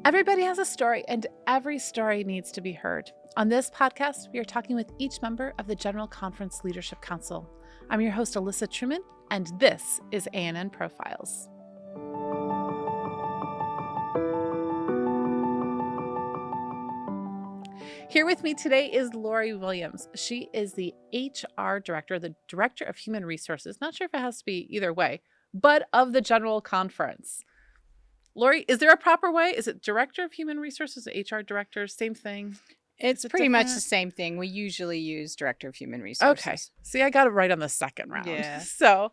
Everybody has a story, and every story needs to be heard. On this podcast, we are talking with each member of the General Conference Leadership Council. I'm your host, Alyssa Truman, and this is ANN Profiles. Here with me today is Lori Williams. She is the HR director, the Director of Human Resources. Not sure if it has to be either way, but of the General Conference. Lori, is there a proper way? Is it Director of Human Resources, HR Director, same thing? It's it pretty much different? the same thing. We usually use Director of Human Resources. Okay. See, I got it right on the second round. Yeah. So,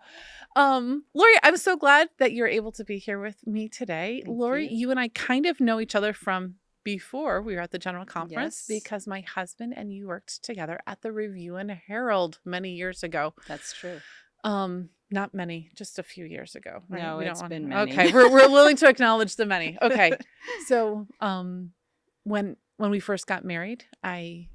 Lori, I'm so glad that you're able to be here with me today. Thank Lori, you. you and I kind of know each other from before we were at the General Conference Yes. because my husband and you worked together at the Review and Herald many years ago. That's true. Not many, just a few years ago. Right? No, We it's don't been want... many. Okay, we're willing to acknowledge the many. Okay, so when we first got married, I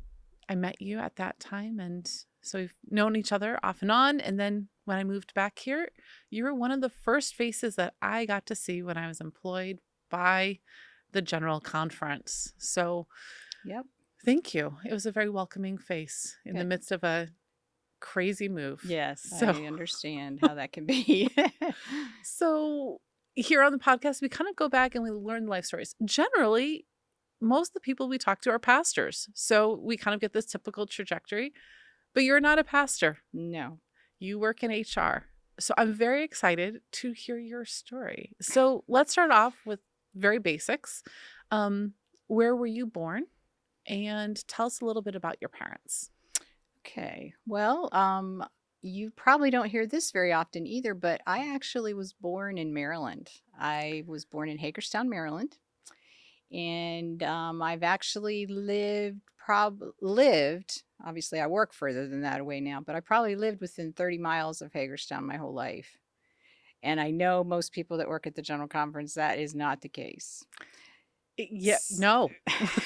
met you at that time, and so we've known each other off and on. And then when I moved back here, you were one of the first faces that I got to see when I was employed by the General Conference. So, Yep. Thank you. It was a very welcoming face in the midst of a crazy move. Yes, so, I understand how that can be. So here on the podcast, we kind of go back and we learn life stories. Generally, most of the people we talk to are pastors. So we kind of get this typical trajectory. But you're not a pastor. No. You work in HR. So I'm very excited to hear your story. So let's start off with very basics. Where were you born? And tell us a little bit about your parents. Okay. Well, you probably don't hear this very often either, but I actually was born in Maryland. I was born in Hagerstown, Maryland. And I've actually lived, obviously I work further than that away now, but I probably lived within 30 miles of Hagerstown my whole life. And I know most people that work at the General Conference, that is not the case. Yeah, no.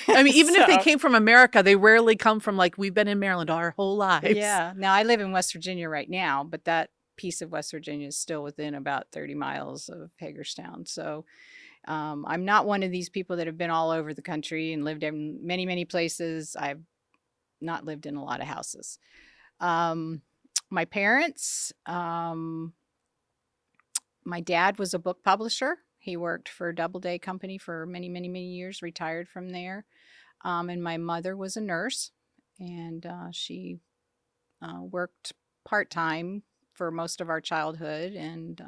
I mean, even if they came from America, they rarely come from we've been in Maryland our whole lives. Yeah. Now I live in West Virginia right now, but that piece of West Virginia is still within about 30 miles of Hagerstown. So I'm not one of these people that have been all over the country and lived in many, many places. I've not lived in a lot of houses. My parents, my dad was a book publisher. He worked for Doubleday Company for many, many, many years, retired from there. And my mother was a nurse, and she worked part-time for most of our childhood, and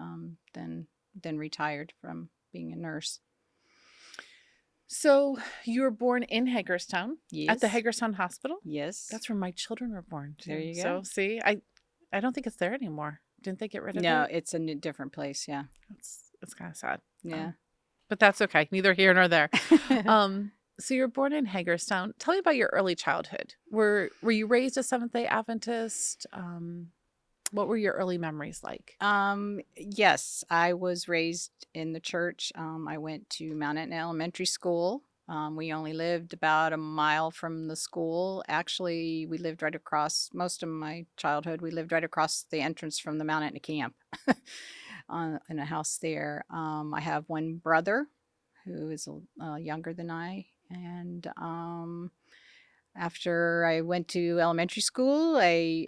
then retired from being a nurse. So you were born in Hagerstown. Yes. At the Hagerstown Hospital? Yes. That's where my children were born too. There you go. So see, I don't think it's there anymore. Didn't they get rid of it? No, it's a different place. Yeah. It's kind of sad. Yeah. But that's okay. Neither here nor there. So you were born in Hagerstown. Tell me about your early childhood. Were you raised a Seventh-day Adventist? What were your early memories like? Yes, I was raised in the church. I went to Mount Etna Elementary School. We only lived about a mile from the school. Actually, we lived right across most of my childhood. We lived right across the entrance from the Mount Etna camp in a house there. I have one brother who is younger than I. And after I went to elementary school, I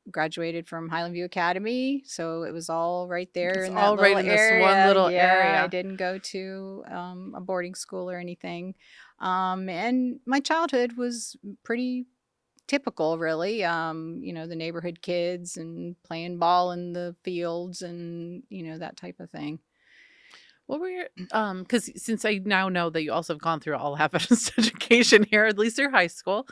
graduated from Highland View Academy, so it was all right there in that all right little in this area. one little area. I didn't go to a boarding school or anything, and my childhood was pretty typical, really. The neighborhood kids and playing ball in the fields and that type of thing. What were your because since I now know that you also have gone through all Adventist education here, at least through high school,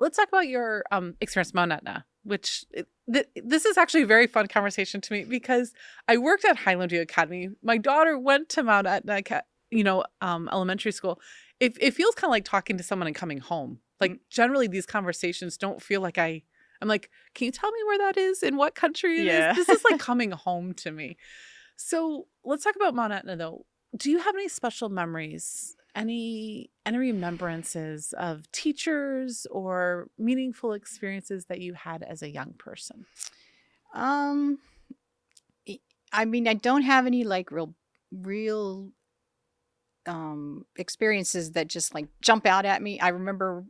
let's talk about your experience at Mount Etna, which this is actually a very fun conversation to me because I worked at Highland View Academy. My daughter went to Mount Etna, elementary school. It feels kind of like talking to someone and coming home. Like generally these conversations don't feel like I'm like, can you tell me where that is? In what country it is? This is like coming home to me. So let's talk about Mount Etna though. Do you have any special memories, any remembrances of teachers or meaningful experiences that you had as a young person? I mean, I don't have any like real experiences that just like jump out at me. I remember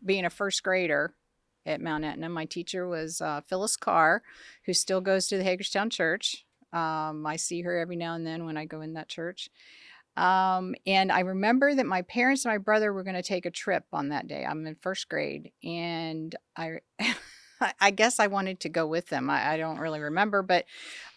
being a first grader at Mount Etna. My teacher was Phyllis Carr, who still goes to the Hagerstown Church. I see her every now and then when I go in that church. And I remember that my parents and my brother were going to take a trip on that day. I'm in first grade, and I guess I wanted to go with them. I don't really remember, but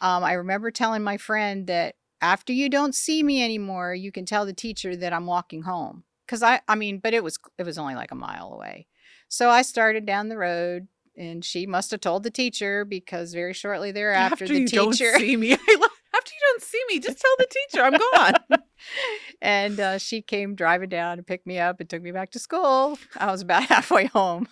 I remember telling my friend that after you don't see me anymore, you can tell the teacher that I'm walking home. Cause I mean, but it was only like a mile away. So I started down the road, and she must have told the teacher, because very shortly thereafter, After the you don't teacher see me, after you don't see me, just tell the teacher I'm gone. and she came driving down and picked me up and took me back to school. I was about halfway home.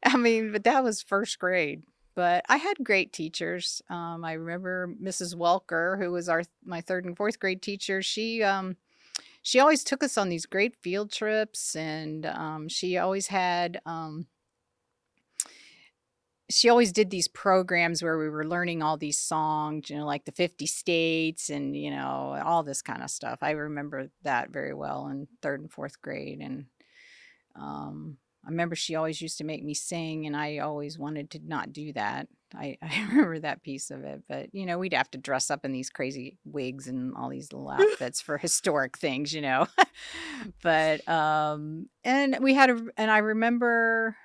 I mean, but that was first grade. But I had great teachers. I remember Mrs. Welker, who was my third and fourth grade teacher. She always took us on these great field trips, and she always did these programs where we were learning all these songs, like the 50 states and, all this kind of stuff. I remember that very well in third and fourth grade. And I remember she always used to make me sing, and I always wanted to not do that. I remember that piece of it. But, we'd have to dress up in these crazy wigs and all these little outfits for historic things. But, and I remember,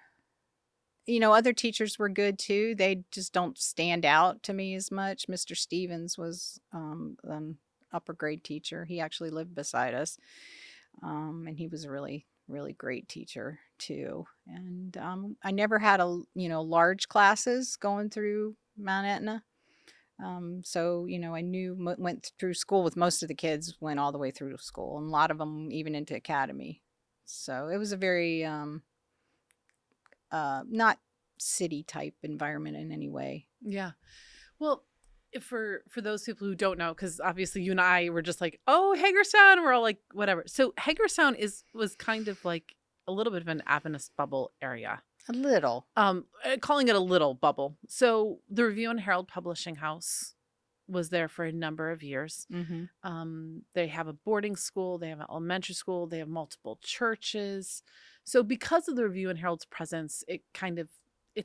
other teachers were good too. They just don't stand out to me as much. Mr. Stevens was an upper grade teacher. He actually lived beside us. And he was a really, really great teacher too. And I never had large classes going through Mount Etna. So, I went through school with most of the kids, went all the way through school, and a lot of them even into academy. So it was a very, not city type environment in any way. Yeah. Well, for those people who don't know, because obviously you and I were just like, oh, Hagerstown, we're all like, whatever. So Hagerstown was kind of like a little bit of an Adventist bubble area. A little. Calling it a little bubble. So the Review and Herald Publishing House was there for a number of years. Mm-hmm. They have a boarding school, they have an elementary school, they have multiple churches. So because of the Review and Herald's presence, it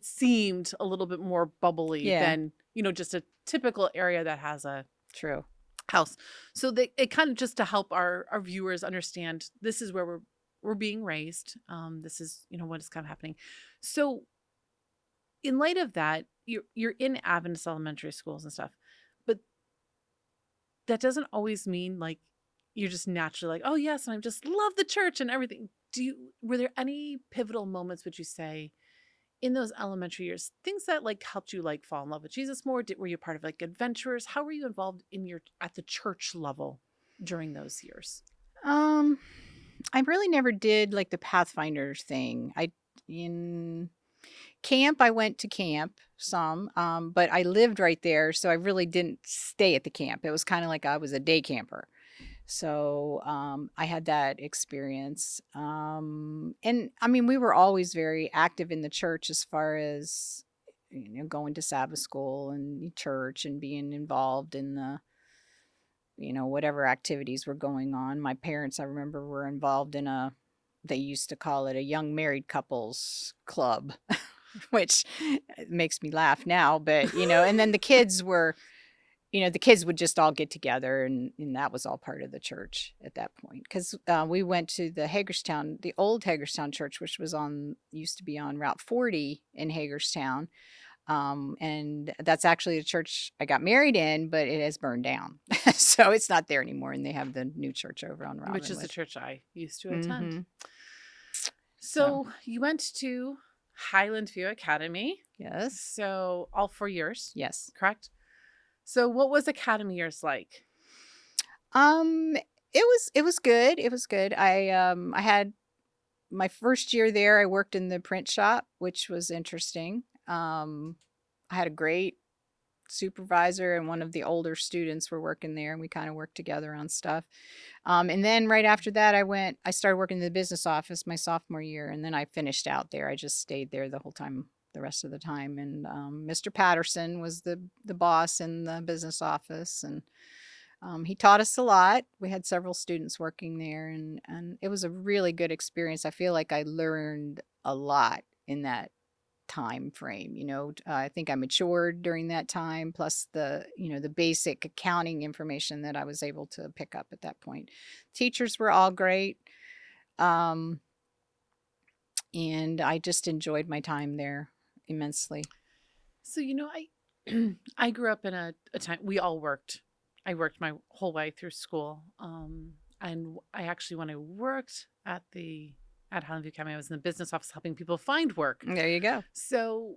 seemed a little bit more bubbly than, just a typical area that has a True house. So it kind of just to help our viewers understand, this is where we're being raised. This is, what is kind of happening. So in light of that, you're in Adventist elementary schools and stuff, but that doesn't always mean like you're just naturally like, oh yes, and I just love the church and everything. Were there any pivotal moments, would you say, in those elementary years, things that like helped you like fall in love with Jesus more? Were you part of like adventurers? How were you involved at the church level during those years? I really never did like the Pathfinders thing. In camp, I went to camp some, but I lived right there, so I really didn't stay at the camp. It was kind of like I was a day camper. So I had that experience. And I mean, we were always very active in the church as far as, going to Sabbath school and church and being involved in the, whatever activities were going on. My parents, I remember, were involved in they used to call it a young married couples club, which makes me laugh now. But, and then the kids would just all get together, and that was all part of the church at that point. Because we went to the old Hagerstown church, which used to be on Route 40 in Hagerstown. And that's actually the church I got married in, but it has burned down. So it's not there anymore. And they have the new church over on Robinwood. Which is the church I used to attend. Mm-hmm. So you went to Highland View Academy. Yes. So all 4 years. Yes. Correct? So what was academy years like? It was good. It was good. I had my first year there, I worked in the print shop, which was interesting. I had a great supervisor, and one of the older students were working there, and we kind of worked together on stuff. And then right after that, I started working in the business office my sophomore year, and then I finished out there. I just stayed there the rest of the time. And Mr. Patterson was the boss in the business office, and He taught us a lot. We had several students working there, and it was a really good experience. I feel like I learned a lot in that time frame. I think I matured during that time, plus the basic accounting information that I was able to pick up at that point. Teachers were all great. Um, and I just enjoyed my time there immensely. So, I I grew up in a time we all worked. I worked my whole way through school. And I actually, when I worked at Highland View Academy, I was in the business office helping people find work. There you go. So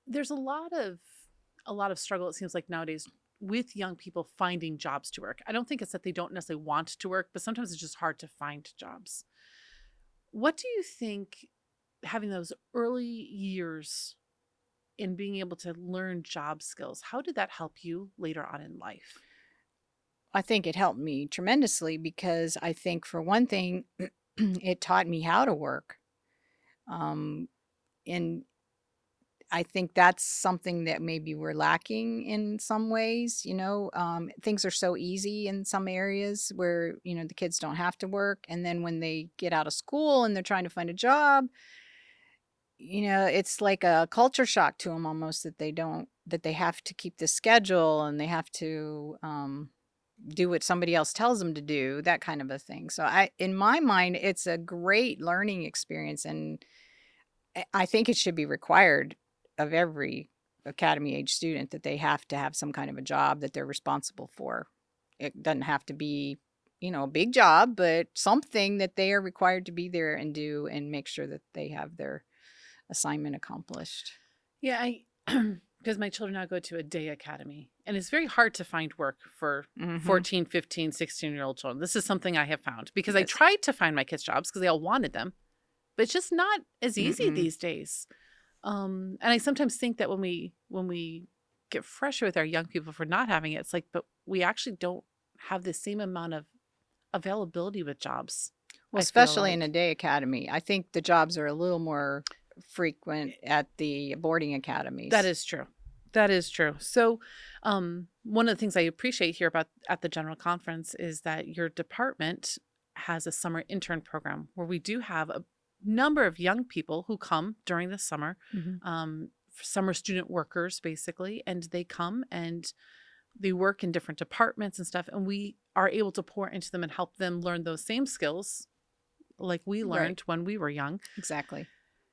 there's a lot of struggle, it seems like nowadays, with young people finding jobs to work. I don't think it's that they don't necessarily want to work, but sometimes it's just hard to find jobs. What do you think having those early years in being able to learn job skills, how did that help you later on in life? I think it helped me tremendously because I think, for one thing, it taught me how to work. Um, and I think that's something that maybe we're lacking in some ways. Things are so easy in some areas where, the kids don't have to work. And then when they get out of school and they're trying to find a job, it's like a culture shock to them almost, that they have to keep the schedule and they have to do what somebody else tells them to do, that kind of a thing. So in my mind, it's a great learning experience, and I think it should be required of every academy age student that they have to have some kind of a job that they're responsible for. It doesn't have to be, a big job, but something that they are required to be there and do and make sure that they have their assignment accomplished. Yeah, I because my children now go to a day academy, and it's very hard to find work for Mhm. 14, 15, 16-year-old children. This is something I have found because I Yes. tried to find my kids jobs because they all wanted them, but it's just not as easy Mm-mm. these days. And I sometimes think that when we get frustrated with our young people for not having it, it's like, but we actually don't have the same amount of availability with jobs. Well, I feel especially in a like day academy. I think the jobs are a little more frequent at the boarding that academies. is true. That is true. So, one of the things I appreciate here about at the general conference is that your department has a summer intern program where we do have a number of young people who come during the summer, Mhm. summer student workers basically, and they come and they work in different departments and stuff, and we are able to pour into them and help them learn those same skills like we Right. learned when we were young. Exactly.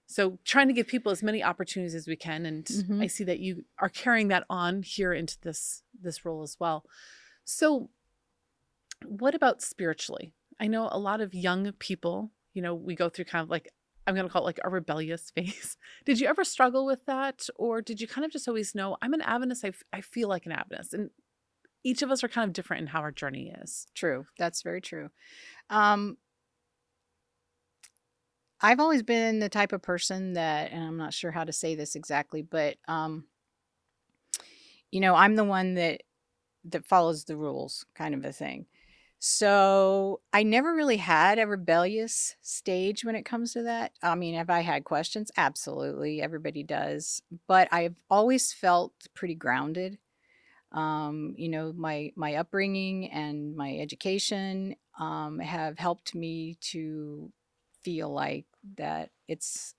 So trying to give people as many opportunities as we can, and I Mhm. see that you are carrying that on here into this role as well. So what about spiritually? I know a lot of young people, we go through kind of like, I'm going to call it like a rebellious phase. Did you ever struggle with that, or did you kind of just always know I'm an Adventist? I feel like an Adventist, and each of us are kind of different in how our journey is. True. That's very true. Um, I've always been the type of person that, and I'm not sure how to say this exactly, but I'm the one that follows the rules, kind of a thing. So I never really had a rebellious stage when it comes to that. I mean, have I had questions? Absolutely. Everybody does. But I've always felt pretty grounded. My upbringing and my education have helped me to feel like that it's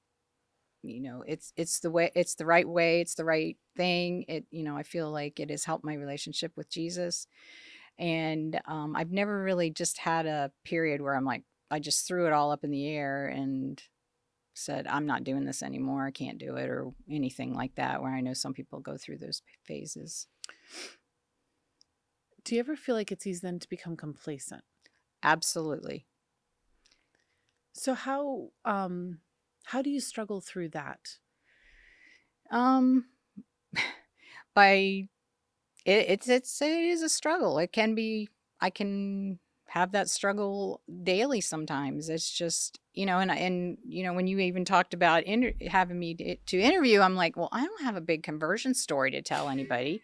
the way, it's the right way, it's the right thing. I feel like it has helped my relationship with Jesus. And I've never really just had a period where I just threw it all up in the air and said, I'm not doing this anymore. I can't do it, or anything like that, where I know some people go through those phases. Do you ever feel like it's easy then to become complacent? Absolutely. So how do you struggle through that? Um, by it is a struggle. It can be. I can have that struggle daily sometimes. It's just, when you even talked about having me to interview, I'm like, well, I don't have a big conversion story to tell anybody.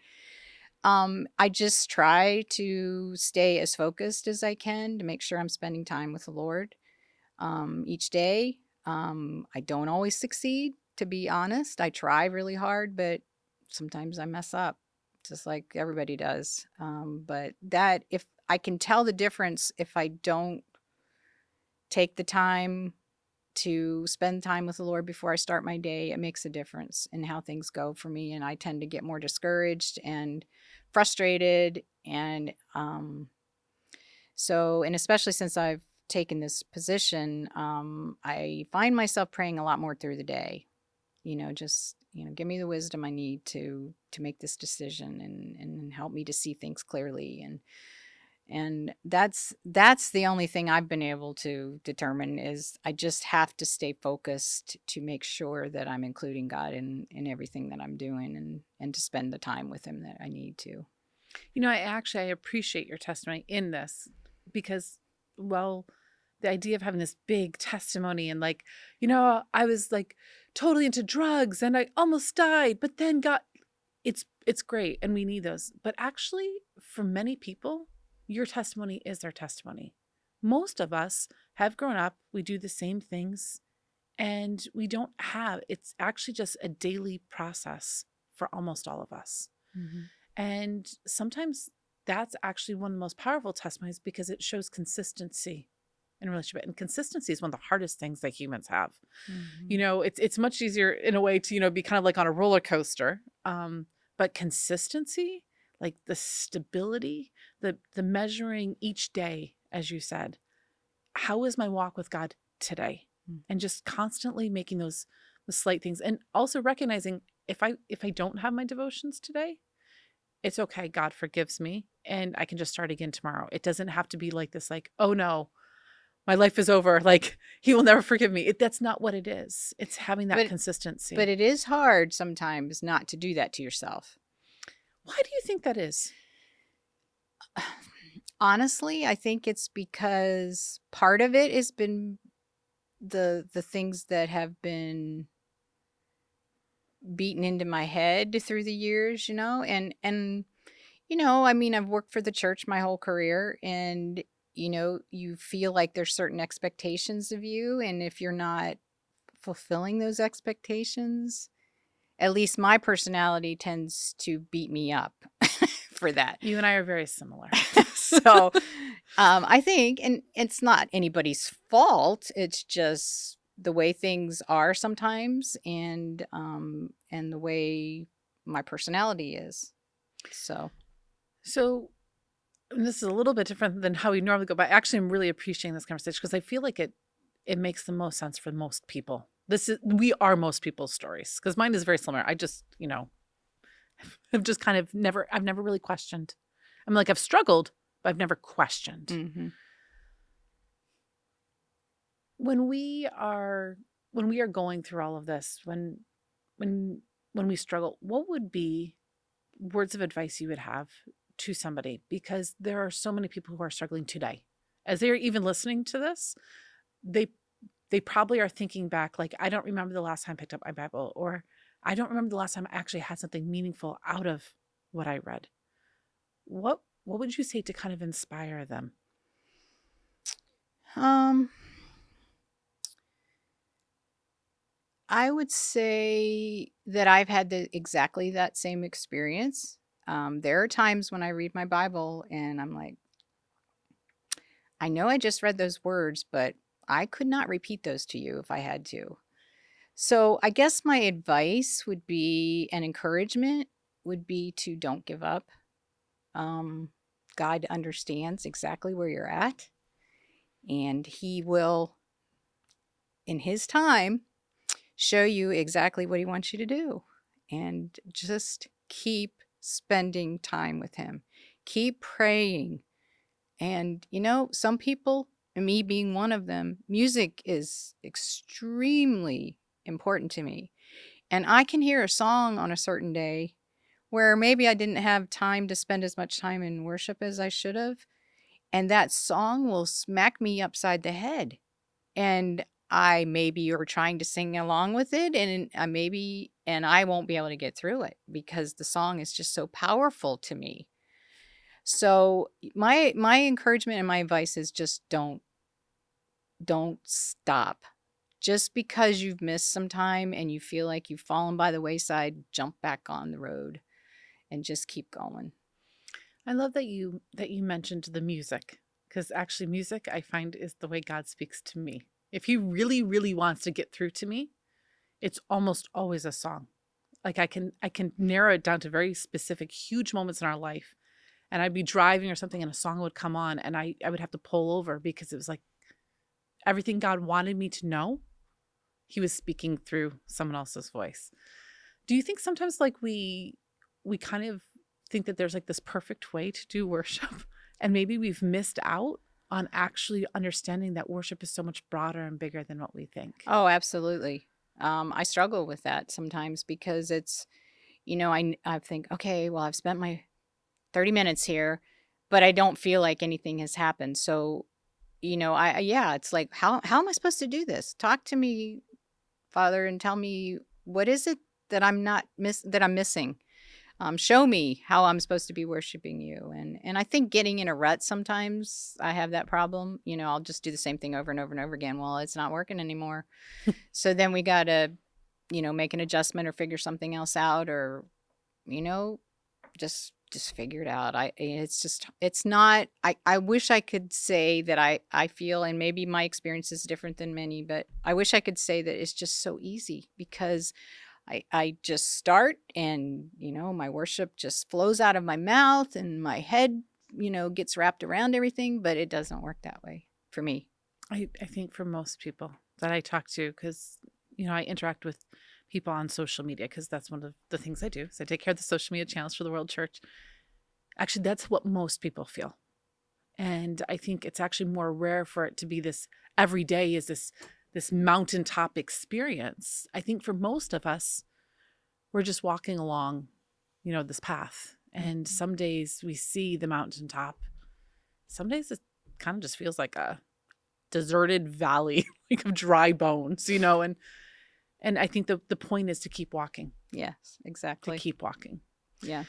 I just try to stay as focused as I can to make sure I'm spending time with the Lord each day. I don't always succeed, to be honest. I try really hard, but sometimes I mess up. just like everybody does. But that, if I can tell the difference, if I don't take the time to spend time with the Lord before I start my day, it makes a difference in how things go for me. And I tend to get more discouraged and frustrated. And especially since I've taken this position, I find myself praying a lot more through the day. Just, give me the wisdom I need to make this decision, and help me to see things clearly. And that's the only thing I've been able to determine, is I just have to stay focused to make sure that I'm including God in everything that I'm doing, and to spend the time with him that I need to. I appreciate your testimony in this because, well, the idea of having this big testimony and like, I was like totally into drugs and I almost died, but then it's great and we need those. But actually, for many people, your testimony is their testimony. Most of us have grown up, we do the same things, and it's actually just a daily process for almost all of us. Mm-hmm. And sometimes that's actually one of the most powerful testimonies because it shows consistency in a relationship. And consistency is one of the hardest things that humans have. Mm-hmm. It's much easier in a way to, be kind of like on a roller coaster. But consistency, like the stability, the measuring each day, as you said, how is my walk with God today? Mm. And just constantly making the slight things, and also recognizing if I don't have my devotions today, it's okay. God forgives me and I can just start again tomorrow. It doesn't have to be like this, like, oh no, my life is over. Like he will never forgive me. That's not what it is. It's having that consistency. But it is hard sometimes not to do that to yourself. Why do you think that is? Honestly, I think it's because part of it has been the things that have been beaten into my head through the years, and I mean, I've worked for the church my whole career, and you feel like there's certain expectations of you, and if you're not fulfilling those expectations, at least my personality tends to beat me up for that. You and I are very similar. So I think, and it's not anybody's fault, it's just the way things are sometimes, and the way my personality is. So and this is a little bit different than how we normally go, but actually I'm really appreciating this conversation because I feel like it makes the most sense for most people. We are most people's stories, because mine is very similar. I just, I've just kind of I've never really questioned. I'm like, I've struggled, but I've never questioned. mm-hmm. When we are going through all of this, when we struggle, what would be words of advice you would have to somebody? Because there are so many people who are struggling today. As they're even listening to this, they probably are thinking back, like, I don't remember the last time I picked up my Bible, or I don't remember the last time I actually had something meaningful out of what I read. What would you say to kind of inspire them? I would say that I've had exactly that same experience. There are times when I read my Bible and I'm like, I know I just read those words, but I could not repeat those to you if I had to. So I guess my advice would be, an encouragement would be, to don't give up. God understands exactly where you're at, and he will, in his time, show you exactly what he wants you to do. And just keep spending time with him. Keep praying. And, some people, and me being one of them, music is extremely important to me. And I can hear a song on a certain day where maybe I didn't have time to spend as much time in worship as I should have. And that song will smack me upside the head. And I maybe are trying to sing along with it, and I won't be able to get through it because the song is just so powerful to me. So my encouragement and my advice is, just don't stop. Just because you've missed some time and you feel like you've fallen by the wayside, jump back on the road and just keep going. I love that you mentioned the music, because actually music I find is the way God speaks to me. If he really, really wants to get through to me, it's almost always a song. Like I can narrow it down to very specific, huge moments in our life. And I'd be driving or something and a song would come on and I would have to pull over because it was like everything God wanted me to know, he was speaking through someone else's voice. Do you think sometimes like we kind of think that there's like this perfect way to do worship and maybe we've missed out on actually understanding that worship is so much broader and bigger than what we think? Oh, absolutely. I struggle with that sometimes because it's, I think, okay, well, I've spent my 30 minutes here, but I don't feel like anything has happened. So, yeah, it's like, how am I supposed to do this? Talk to me, Father, and tell me what is it that I'm missing. Show me how I'm supposed to be worshiping you. And I think getting in a rut sometimes I have that problem. I'll just do the same thing over and over and over again. Well, it's not working anymore. So then we got to, make an adjustment or figure something else out, or, you know, just figure it out. It's not, I wish I could say that I feel, and maybe my experience is different than many, but I wish I could say that it's just so easy because I just start and, my worship just flows out of my mouth and my head, gets wrapped around everything, but it doesn't work that way for me. I think for most people that I talk to, because, I interact with people on social media because that's one of the things I do. So I take care of the social media channels for the World Church. Actually, that's what most people feel. And I think it's actually more rare for it to be this every day is this mountaintop experience. I think for most of us, we're just walking along, this path. And some days we see the mountaintop. Some days it kind of just feels like a deserted valley, like of dry bones, and I think the point is to keep walking. Yes, exactly. To keep walking. Yeah.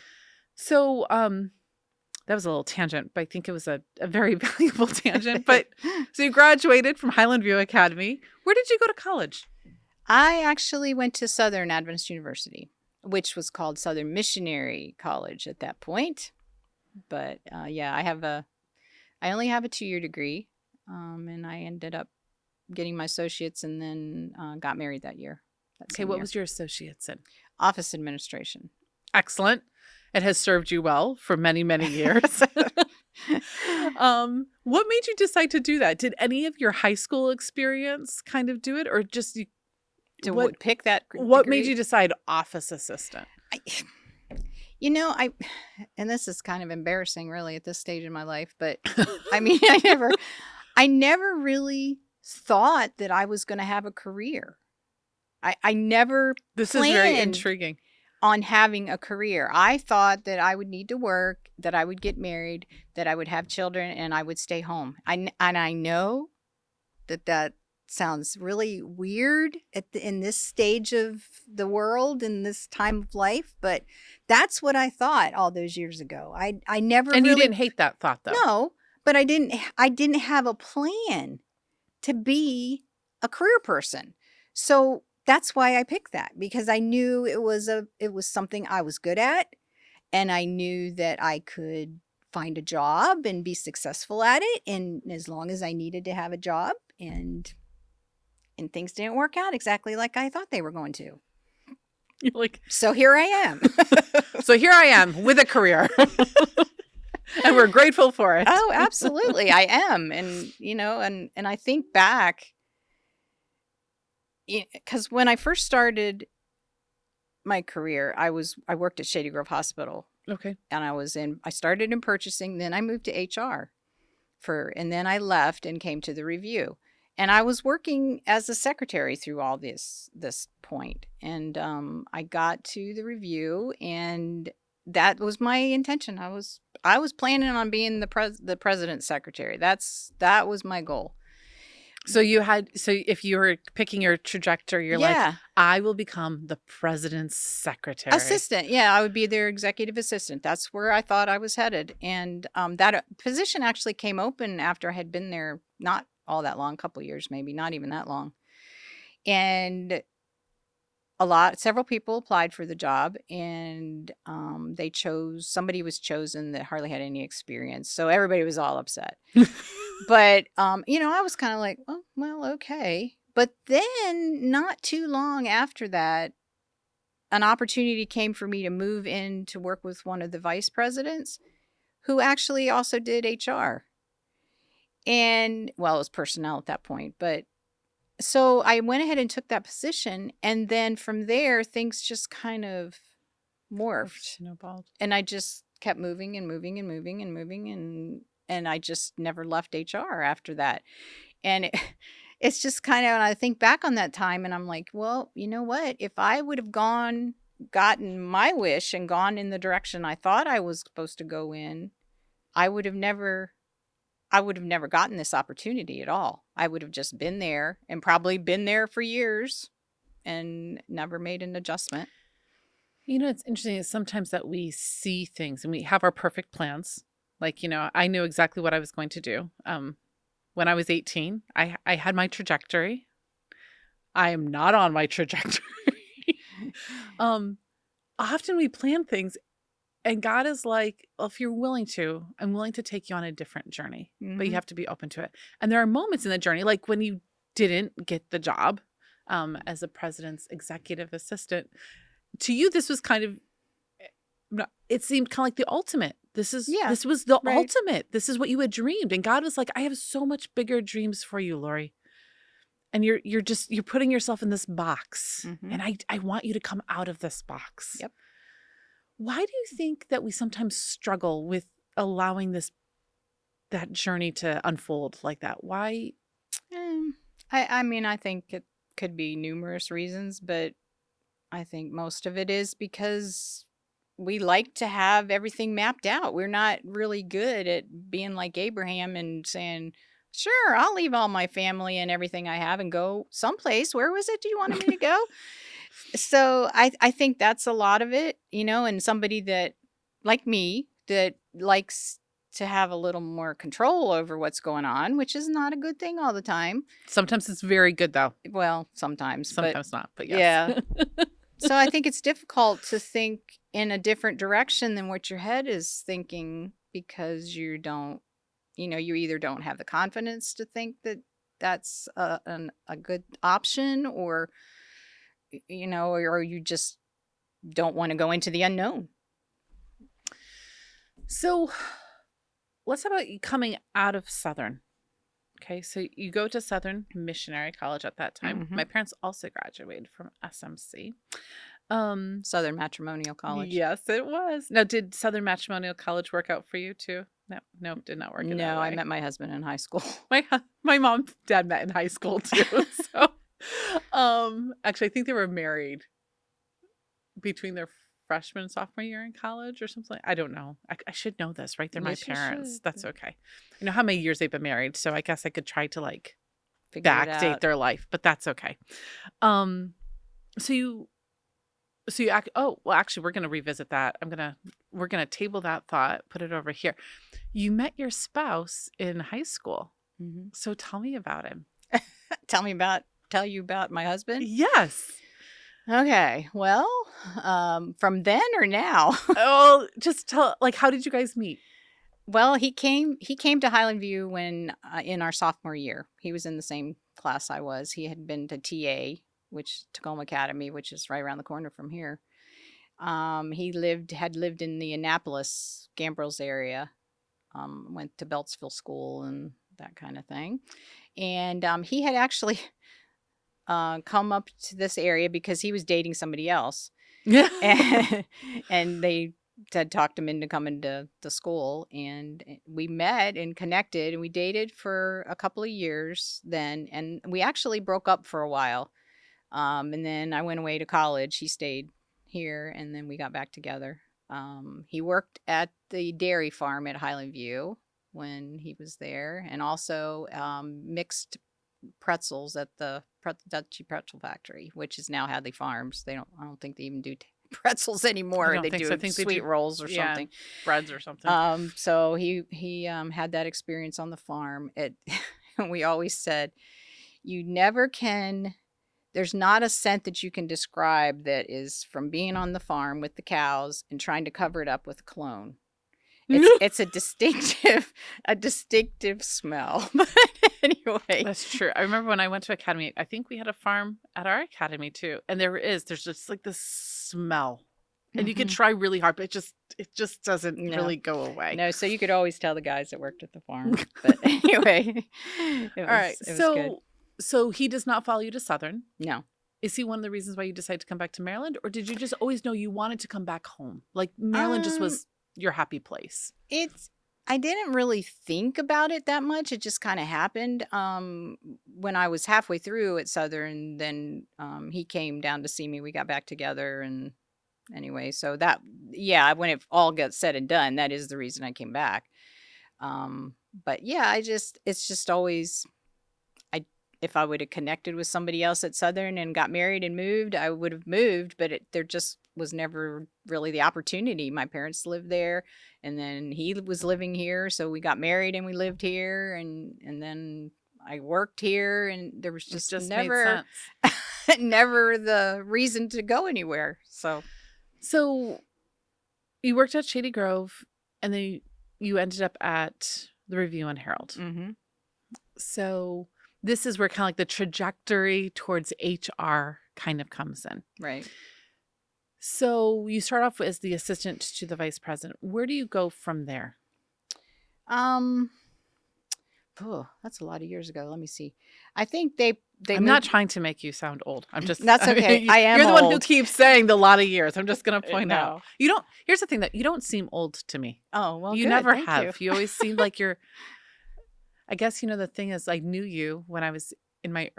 So that was a little tangent, but I think it was a very valuable tangent. But so you graduated from Highland View Academy. Where did you go to college? I actually went to Southern Adventist University, which was called Southern Missionary College at that point. But yeah, I only have a 2-year degree, and I ended up getting my associates and then got married that year. Okay, what was your associates in? Office administration. Excellent. It has served you well for many, many years. What made you decide to do that? Did any of your high school experience kind of do it, or just pick that what degree? made you decide office assistant? And this is kind of embarrassing really at this stage in my life, but I mean, I never really thought that I was going to have a career. I never This is very intriguing. On having a career. I thought that I would need to work, that I would get married, that I would have children, and I would stay home. And I know that sounds really weird in this stage of the world, in this time of life, but that's what I thought all those years ago. I never And really, you didn't hate that thought, though. No, but I didn't have a plan to be a career person. So that's why I picked that, because I knew it was something I was good at, and I knew that I could find a job and be successful at it, and as long as I needed to have a job, and things didn't work out exactly like I thought they were going to. You're like, so here I am. So here I am with a career. And we're grateful for it. Oh, absolutely. I am. And, and I think back, because when I first started my career, I worked at Shady Grove Hospital. Okay. And I started in purchasing, then I moved to HR and then I left and came to the review. And I was working as a secretary through all this point. And I got to the review, and that was my intention. I was planning on being the president's secretary. That was my goal. So if you were picking your trajectory, you're like, I will become the president's secretary. Assistant. Yeah, I would be their executive assistant. That's where I thought I was headed. And that position actually came open after I had been there not all that long, a couple years, maybe not even that long. And several people applied for the job, and somebody was chosen that hardly had any experience. So everybody was all upset. But, I was kind of like, oh, well, okay. But then not too long after that, an opportunity came for me to move in to work with one of the vice presidents who actually also did HR. And, well, it was personnel at that point. But so I went ahead and took that position. And then from there, things just kind of morphed. Snowballed. And I just kept moving and moving and moving and moving. And I just never left HR after that. And it's just kind of, and I think back on that time and I'm like, well, you know what? If I would have gotten my wish and gone in the direction I thought I was supposed to go in, I would have never gotten this opportunity at all. I would have just been there and probably been there for years and never made an adjustment. It's interesting is sometimes that we see things and we have our perfect plans. Like, I knew exactly what I was going to do. When I was 18, I had my trajectory. I am not on my trajectory. Often we plan things and God is like, well, if you're willing to, I'm willing to take you on a different journey, but you have to be open to it. And there are moments in the journey, like when you didn't get the job as a president's executive assistant. To you, this was kind of, it seemed kind of like the ultimate. This was the ultimate. This is what you had dreamed. And God was like, I have so much bigger dreams for you, Lori. And you're putting yourself in this box. And I want you to come out of this box. Yep. Why do you think that we sometimes struggle with allowing that journey to unfold like that? Why? I think it could be numerous reasons, but I think most of it is because we like to have everything mapped out. We're not really good at being like Abraham and saying, sure, I'll leave all my family and everything I have and go someplace. Where was it you wanted me to go? So I think that's a lot of it, and somebody that, like me, that likes to have a little more control over what's going on, which is not a good thing all the time. Sometimes it's very good, though. Well, sometimes. Sometimes not, but yes. Yeah. So I think it's difficult to think in a different direction than what your head is thinking because you don't, you either don't have the confidence to think that that's a good option or you just don't want to go into the unknown. So let's talk about you coming out of Southern. Okay, so you go to Southern Missionary College at that time. My parents also graduated from SMC. Southern Matrimonial College. Yes, it was. Now, did Southern Matrimonial College work out for you too? No, did not work out. No, I met my husband in high school. My mom and dad met in high school too. So actually I think they were married between their freshman and sophomore year in college or something. I don't know. I should know this, right? They're Yes, my you parents. should. That's okay. I know how many years they've been married, so I guess I could try to Figure it backdate out. their life, but that's okay. So you actually we're going to revisit that. We're going to table that thought, put it over here. You met your spouse in high school. So tell me about him. Tell you about my husband? Yes. Okay. Well, from then or now? Oh, just tell, how did you guys meet? Well, he came to Highland View when in our sophomore year. He was in the same class I was. He had been to TA, which Tacoma Academy, which is right around the corner from here. He had lived in the Annapolis, Gambrills area. Went to Beltsville School and that kind of thing. And he had actually come up to this area because he was dating somebody else. Yeah. And they had talked him into coming to the school. And we met and connected and we dated for a couple of years then. And we actually broke up for a while. And then I went away to college. He stayed here and then we got back together. He worked at the dairy farm at Highland View when he was there, and also mixed pretzels at the Dutchy Pretzel Factory, which is now Hadley Farms. I don't think they even do pretzels anymore. They do sweet rolls or something, breads or something. So he had that experience on the farm. We always said, you never can. there's not a scent that you can describe that is from being on the farm with the cows and trying to cover it up with cologne. It's a distinctive smell. But anyway. That's true. I remember when I went to academy, I think we had a farm at our academy too. And there's just like this smell. And you could try really hard, but it just doesn't really go away. No, so you could always tell the guys that worked at the farm. But anyway. All right. So he does not follow you to Southern. No. Is he one of the reasons why you decided to come back to Maryland? Or did you just always know you wanted to come back home? Like Maryland just was your happy place. I didn't really think about it that much. It just kind of happened. When I was halfway through at Southern, then he came down to see me. We got back together, and anyway, so when it all got said and done, that is the reason I came back. But yeah, it's just always, if I would have connected with somebody else at Southern and got married and moved, I would have moved, but there just was never really the opportunity. My parents lived there, and then he was living here, so we got married and we lived here, and then I worked here, and there was just never never the reason to go anywhere. So you worked at Shady Grove, and then you ended up at the Review and Herald. Mm-hmm. So this is where kind of like the trajectory towards HR kind of comes in. Right. So you start off as the assistant to the vice president. Where do you go from there? That's a lot of years ago. Let me see. I think they I'm not trying to make you sound old. I'm just That's okay. I am You're the old. one who keeps saying the lot of years. I'm just going to point out. You don't. Here's the thing, that you don't seem old to me. Oh, well, you good. never Thank have. You always seem like you're I guess, the thing is, I knew you when I was in my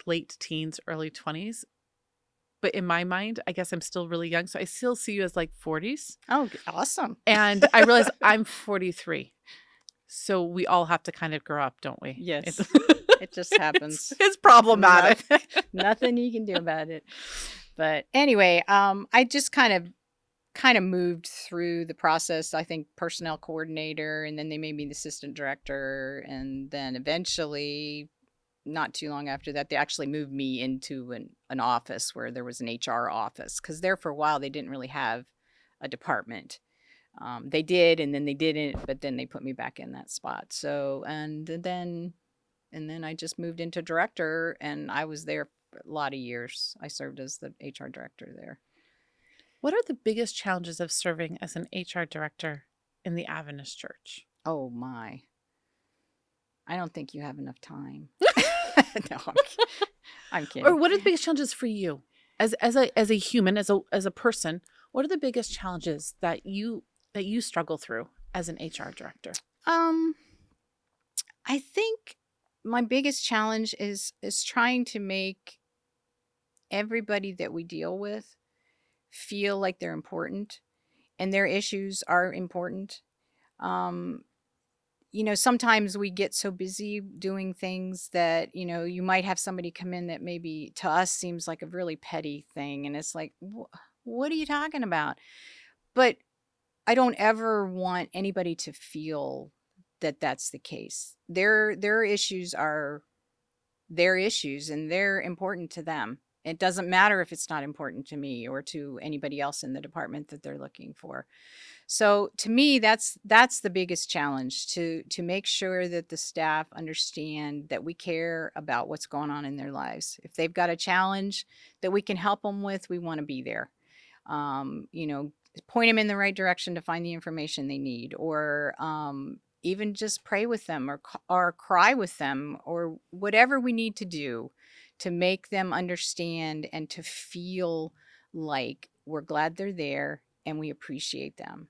late teens, early 20s. But in my mind, I guess I'm still really young. So I still see you as like 40s. Oh, awesome. And I realize I'm 43. So we all have to kind of grow up, don't we? Yes. It just happens. It's problematic. Nothing you can do about it. But anyway, I just kind of moved through the process. I think personnel coordinator, and then they made me the assistant director, and then eventually, not too long after that, they actually moved me into an office where there was an HR office, because there for a while they didn't really have a department. They did, and then they didn't, but then they put me back in that spot. So and then I just moved into director, and I was there for a lot of years. I served as the HR director there. What are the biggest challenges of serving as an HR director in the Adventist Church? Oh my. I don't think you have enough time. No, I'm kidding. Or what are the biggest challenges for you as a human, as a person? What are the biggest challenges that you struggle through as an HR director? I think my biggest challenge is trying to make everybody that we deal with feel like they're important and their issues are important. Sometimes we get so busy doing things that, you might have somebody come in that maybe to us seems like a really petty thing. And it's like, what are you talking about? But I don't ever want anybody to feel that that's the case. Their issues are their issues, and they're important to them. It doesn't matter if it's not important to me or to anybody else in the department that they're looking for. So to me, that's the biggest challenge, to make sure that the staff understand that we care about what's going on in their lives. If they've got a challenge that we can help them with, we want to be there. Point them in the right direction to find the information they need, or even just pray with them or cry with them, or whatever we need to do to make them understand and to feel like we're glad they're there and we appreciate them.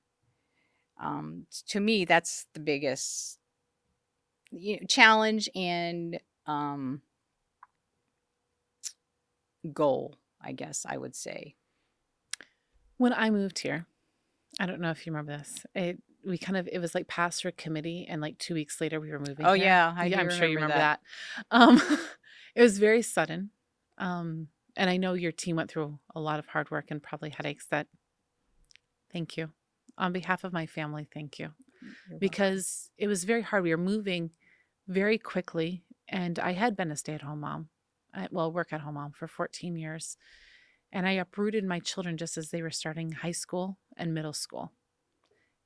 To me, that's the biggest challenge and goal, I guess I would say. When I moved here, I don't know if you remember this. It was like passed through a committee, and like 2 weeks later we were moving. Oh here. yeah, I'm sure you remember that. It was very sudden. And I know your team went through a lot of hard work and probably headaches. Thank you. On behalf of my family, thank you. Because it was very hard. We were moving very quickly, and I had been a stay-at-home mom. work-at-home mom for 14 years. And I uprooted my children just as they were starting high school and middle school.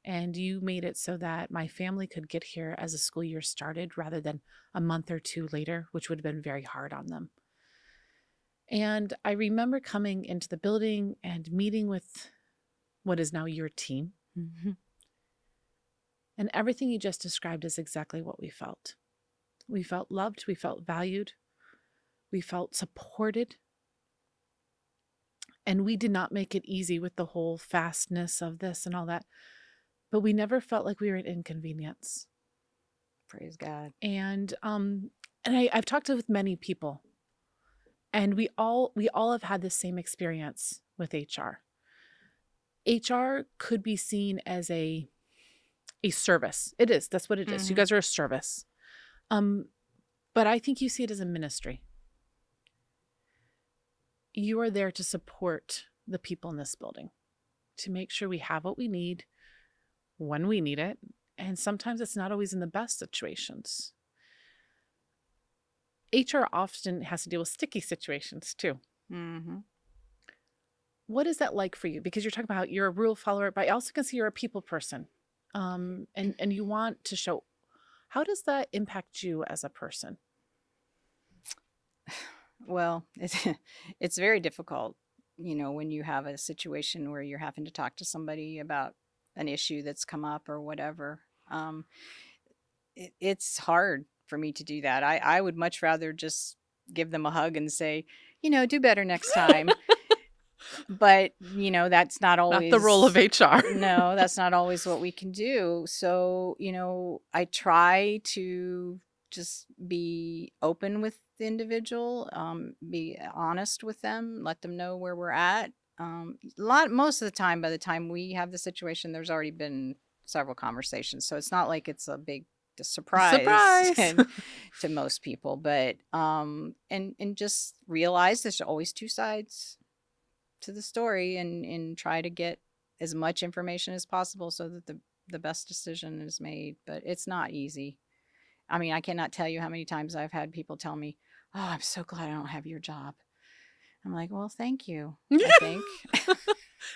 And you made it so that my family could get here as the school year started rather than a month or two later, which would have been very hard on them. And I remember coming into the building and meeting with what is now your team. Mhm. And everything you just described is exactly what we felt. We felt loved. We felt valued. We felt supported. And we did not make it easy with the whole fastness of this and all that. But we never felt like we were an inconvenience. Praise God. And I've talked with many people, and we all have had the same experience with HR. HR could be seen as a service. It is. That's what it is. You Mhm. guys are a service. But I think you see it as a ministry. You are there to support the people in this building, to make sure we have what we need when we need it. And sometimes it's not always in the best situations. HR often has to deal with sticky situations too. Mm-hmm. What is that like for you? Because you're talking about how you're a rule follower, but I also can see you're a people person. And you want to show, how does that impact you as a person? Well, it's very difficult, when you have a situation where you're having to talk to somebody about an issue that's come up or whatever. It's hard for me to do that. I would much rather just give them a hug and say, do better next time. But, that's not Not the role of always, HR. no, that's not always what we can do. So, I try to just be open with the individual, be honest with them, let them know where we're at. Most of the time, by the time we have the situation, there's already been several conversations. So it's not like it's a big surprise Surprise! to most people, but and just realize there's always two sides to the story, and try to get as much information as possible so that the best decision is made. But it's not easy. I mean, I cannot tell you how many times I've had people tell me, "Oh, I'm so glad I don't have your job." I'm like, "Well, thank you, I think."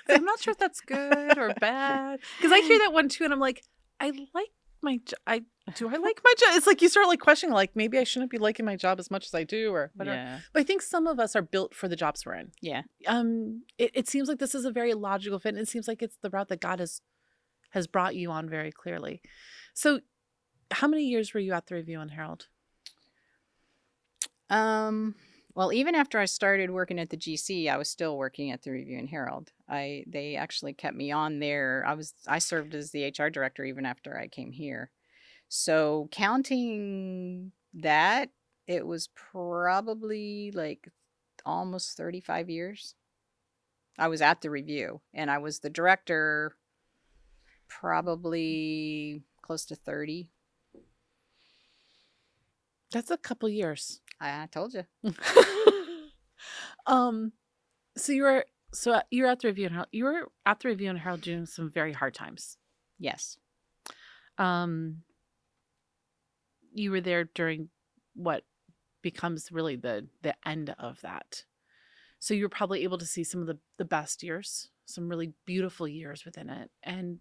I'm not sure if that's good or bad. Because I hear that one too, and I'm like, I like my job. Do I like my job? It's like you start like questioning, like maybe I shouldn't be liking my job as much as I do, or whatever. Yeah. But I think some of us are built for the jobs we're in. Yeah. It seems like this is a very logical fit. And it seems like it's the route that God has brought you on very clearly. So, how many years were you at the Review and Herald? Well, even after I started working at the GC, I was still working at the Review and Herald. They actually kept me on there. I served as the HR director even after I came here. So counting that, it was probably like almost 35 years. I was at the Review, and I was the director probably close to 30. That's a couple years. I told you. So you're at the Review and Herald. You were at the Review and Herald during some very hard times. Yes. You were there during what becomes really the end of that. So you were probably able to see some of the best years, some really beautiful years within it, and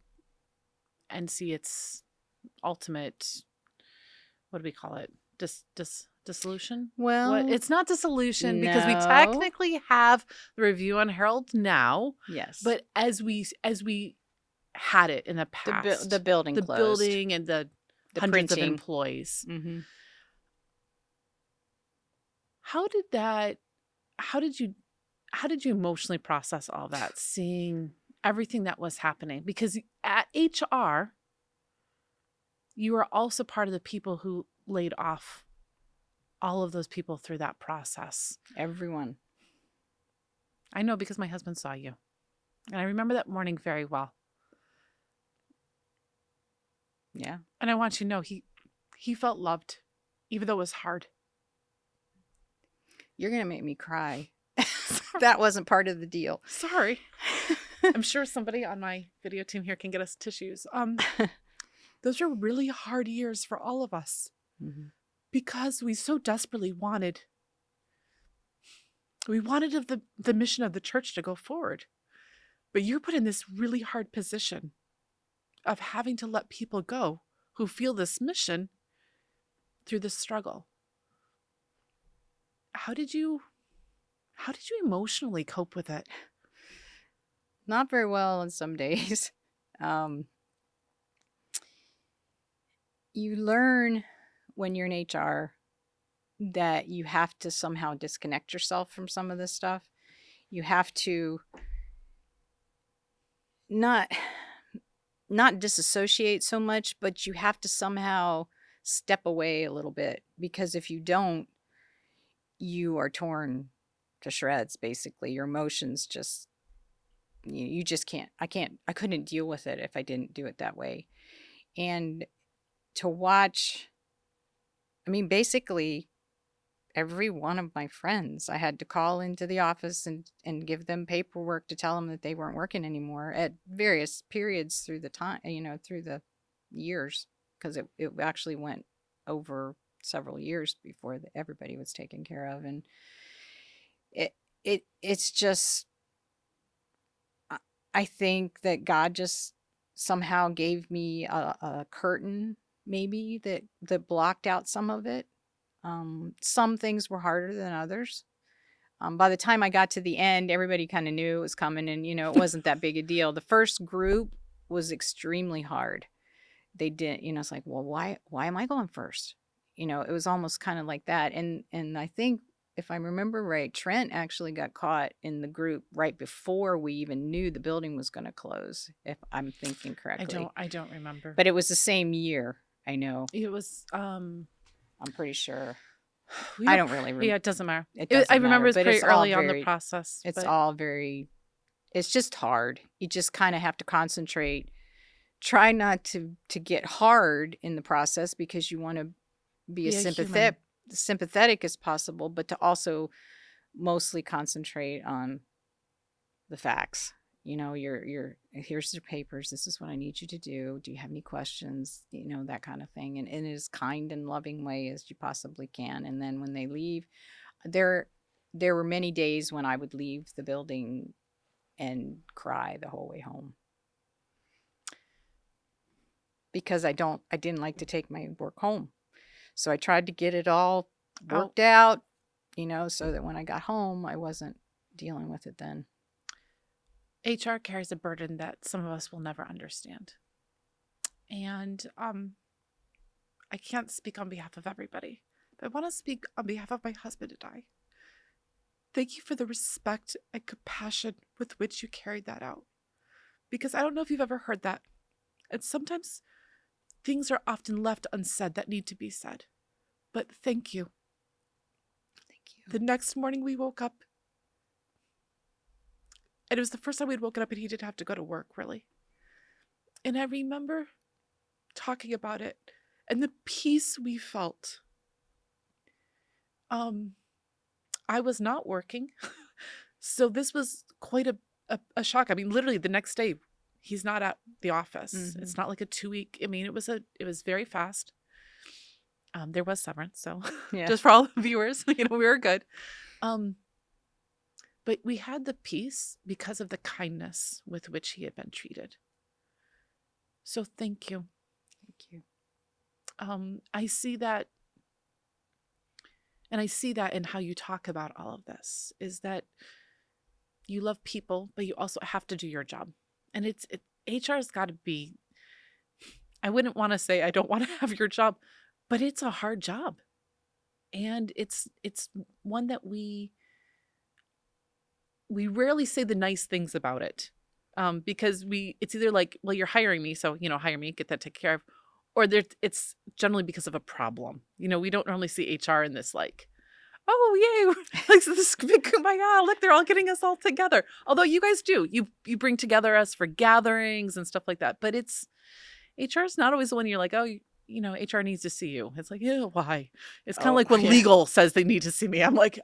see its ultimate, what do we call it? Dissolution? Well, It's not dissolution because we no. technically have the Review and Herald now, Yes. but as we had it in the past, the building the closed. building and the hundreds printing. of employees. Mm-hmm. How did you emotionally process all that, seeing everything that was happening? Because at HR, you were also part of the people who laid off all of those people through that process. Everyone. I know because my husband saw you. And I remember that morning very well. Yeah. And I want you to know he felt loved, even though it was hard. You're going to make me cry. That wasn't part of the deal. Sorry. I'm sure somebody on my video team here can get us tissues. Those are really hard years for all of us, Mm-hmm. because we so desperately wanted We wanted the mission of the church to go forward. But you're put in this really hard position of having to let people go who feel this mission through this struggle. How did you emotionally cope with it? Not very well on some days. You learn when you're in HR that you have to somehow disconnect yourself from some of this stuff. You have to not disassociate so much, but you have to somehow step away a little bit, because if you don't, you are torn to shreds. Basically, your emotions just, you just can't. I couldn't deal with it if I didn't do it that way. And to watch, I mean, basically every one of my friends, I had to call into the office and give them paperwork to tell them that they weren't working anymore at various periods through the time, through the years, because it actually went over several years before everybody was taken care of. And it's just, I think that God just somehow gave me a curtain, maybe, that blocked out some of it. Some things were harder than others. By the time I got to the end, everybody kind of knew it was coming, and it wasn't that big a deal. The first group was extremely hard. They didn't, it's like, well, why am I going first? It was almost kind of like that. And I think, if I remember right, Trent actually got caught in the group right before we even knew the building was going to close, if I'm thinking correctly. I don't remember. But it was the same year, I know. It was I'm pretty sure. I don't really remember. Yeah, it doesn't matter. I remember it was pretty early on the process. It's just hard. You just kind of have to concentrate. Try not to get hard in the process, because you want to be as sympathetic as possible, but to also mostly concentrate on the facts. Here's the papers. This is what I need you to do. Do you have any questions? That kind of thing. And in as kind and loving way as you possibly can. And then when they leave, there were many days when I would leave the building and cry the whole way home, because I didn't like to take my work home. So I tried to get it all worked out, so that when I got home, I wasn't dealing with it then. HR carries a burden that some of us will never understand. And I can't speak on behalf of everybody, but I want to speak on behalf of my husband and I. Thank you for the respect and compassion with which you carried that out. Because I don't know if you've ever heard that. And sometimes things are often left unsaid that need to be said. But thank you. Thank you. The next morning we woke up, and it was the first time we'd woken up and he didn't have to go to work, really. And I remember talking about it and the peace we felt. I was not working, so this was quite a shock. I mean, literally the next day, he's not at the office. Mm-hmm. It's not like a 2-week. I mean, it was very fast. There was severance, so yeah. Just for all the viewers, we were good. But we had the peace because of the kindness with which he had been treated. So thank you. Thank you. I see that, and I see that in how you talk about all of this, is that you love people, but you also have to do your job. And HR's got to be, I wouldn't want to say I don't want to have your job, but it's a hard job. And it's one that we rarely say the nice things about it, because it's either like, well, you're hiring me, so hire me, get that taken care of, or it's generally because of a problem. We don't normally see HR in this like, oh yay, like this big, oh my god, look, they're all getting us all together. Although you guys do, you bring together us for gatherings and stuff like that. But HR is not always the one you're like, oh, HR needs to see you. It's like, yeah, why? It's kind of like when legal says they need to see me. I'm like,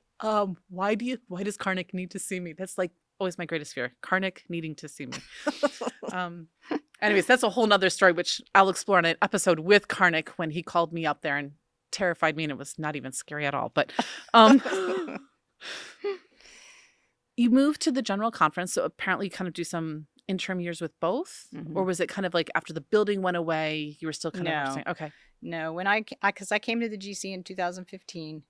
why does Karnik need to see me? That's like always my greatest fear. Karnik needing to see me. Anyways, that's a whole nother story, which I'll explore in an episode with Karnik when he called me up there and terrified me, and it was not even scary at all. But You moved to the general conference, so apparently you kind of do some interim years with both? Hmm. Or was it kind of like after the building went away, you were still kind of No, overseeing? Okay. no. When because I came to the GC in 2015.